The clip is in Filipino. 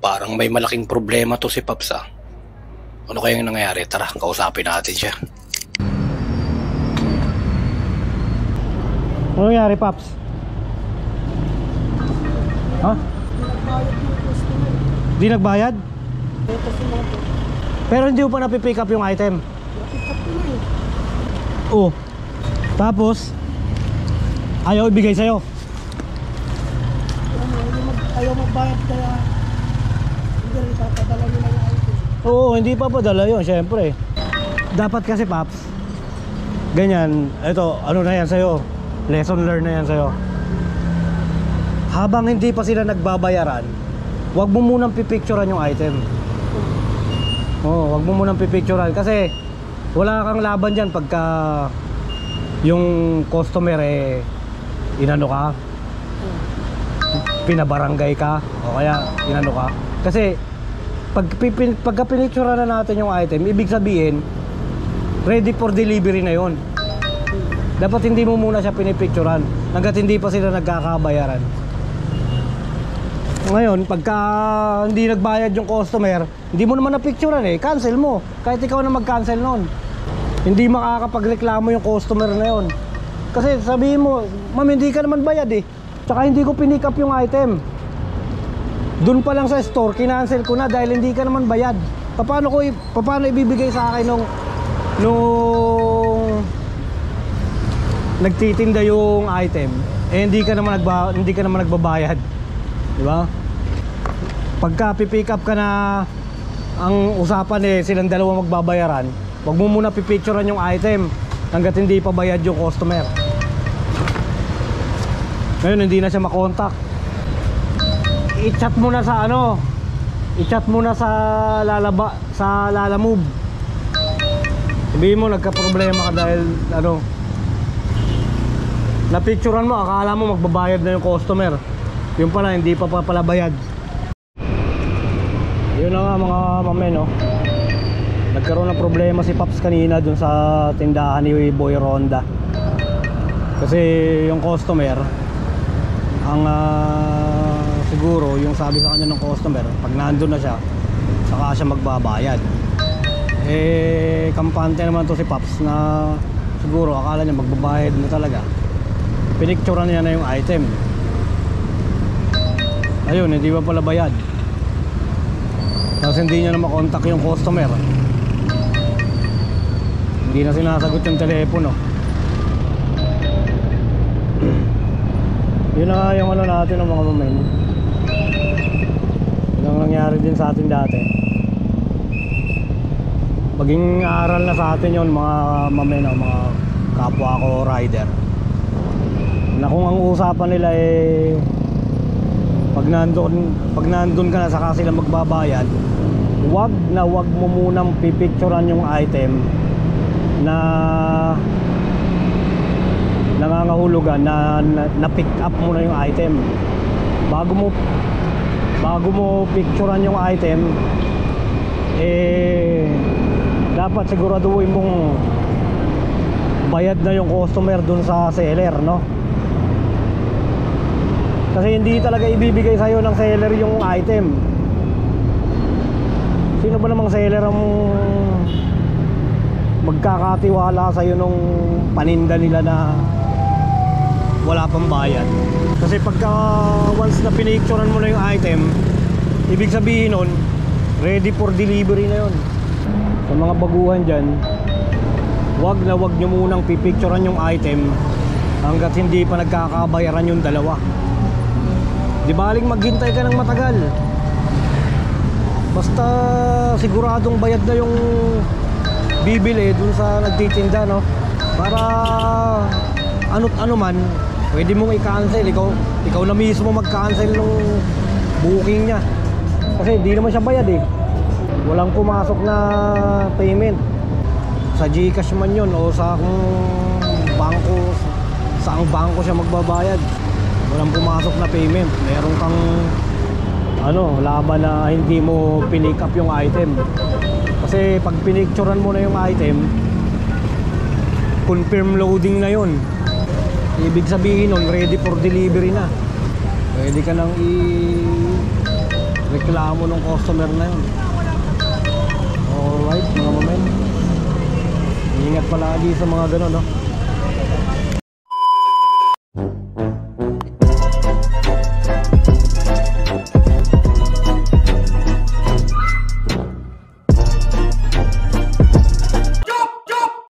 Parang may malaking problema to si Paps ah. Ano kayang nangyayari? Tara, kausapin natin siya. Ano nangyari, Paps? Ha? Di nagbayad? Pero hindi mo pa napipick up yung item? Oo. Tapos ayaw ibigay sa'yo? Ayaw magbayad kaya hindi rin papadala nila yung item. Oo, hindi pa padala yun, syempre. Dapat kasi, Paps, ganyan, ito, ano na yan sa'yo, lesson learned na yan sa'yo. Habang hindi pa sila nagbabayaran, wag mo munang pipicturean yung item. Oo, wag mo munang pipicturean kasi wala kang laban dyan pagka yung customer inano ka, pinabarangay ka, o kaya inano ka. Kasi pagka pinicturean na natin yung item, ibig sabihin ready for delivery na yon. Dapat hindi mo muna siya pinipicturean hanggat hindi pa sila nagkakabayaran. Ngayon, pagka hindi nagbayad yung customer, hindi mo naman na-picturean cancel mo. Kahit ikaw na mag-cancel nun, hindi makakapagreklamo yung customer na yon. Kasi sabihin mo, ma'am, hindi ka naman bayad tsaka hindi ko pinick up yung item. Doon pa lang sa store, kinancel ko na dahil hindi ka naman bayad. Paano ibibigay sa akin nung nagtitinda yung item hindi ka naman nagbabayad, di ba? Pagka pipick up ka na, ang usapan silang dalawa magbabayaran, wag mo muna pipicturean yung item hanggat hindi pa bayad yung customer. Ngayon hindi na siya makontak. I-chat mo na sa i-chat mo na sa Lalamove. Sabihin mo nagka-problema ka dahil na-picturean mo, akala mo magbabayad na yung customer, yung pala hindi pa pala bayad. Yun na nga mga mamen, nagkaroon ng problema si Paps kanina dun sa tindahan ni Boy Ronda. Kasi yung customer, ang siguro yung sabi sa kanya ng customer, pag nandun na siya, saka siya magbabayad. Kampante naman to si Paps na siguro akala niya magbabayad na talaga. Pinicturean niya na yung item. Ayun, hindi pa pala bayad. Tapos hindi niya na makontak yung customer. Hindi na sinasagot yung telepono. Yun na nga yung natin ng mga mamen. Yun ang nangyari din sa atin dati. Maging aral na sa atin yun mga mamen, mga kapwa ko rider, na kung ang usapan nila pag nandun ka na saka sila magbabayad, wag mo munang pipicturean yung item na nangangahulugan na pick up mo na yung item. Bago mo picturean yung item, dapat siguraduhin mong bayad na yung customer dun sa seller, kasi hindi talaga ibibigay sa'yo ng seller yung item. Sino ba namang seller ang magkakatiwala sa'yo nung paninda nila na wala pang bayad? Kasi pagka once na pinicturean mo na yung item, ibig sabihin nun ready for delivery na yun. Sa mga baguhan dyan, wag nyo munang pipicturean yung item hanggat hindi pa nagkakabayaran yung dalawa. Di baling maghintay ka ng matagal, basta siguradong bayad na yung bibili dun sa nagtitinda, para ano't ano man pwede mong i-cancel. Ikaw na mismo mag-cancel ng booking niya kasi hindi naman siya bayad walang pumasok na payment sa GCash man yun o sa bangko, saang bangko siya magbabayad. Walang pumasok na payment. Meron kang laban na hindi mo pinick up yung item. Kasi pag pinicturean mo na yung item, confirm loading na yun. Ibig sabihin nun ready for delivery na. Pwede ka nang reklamo ng customer na yun. Alright mga mamen, ingat palagi sa mga gano'n, no?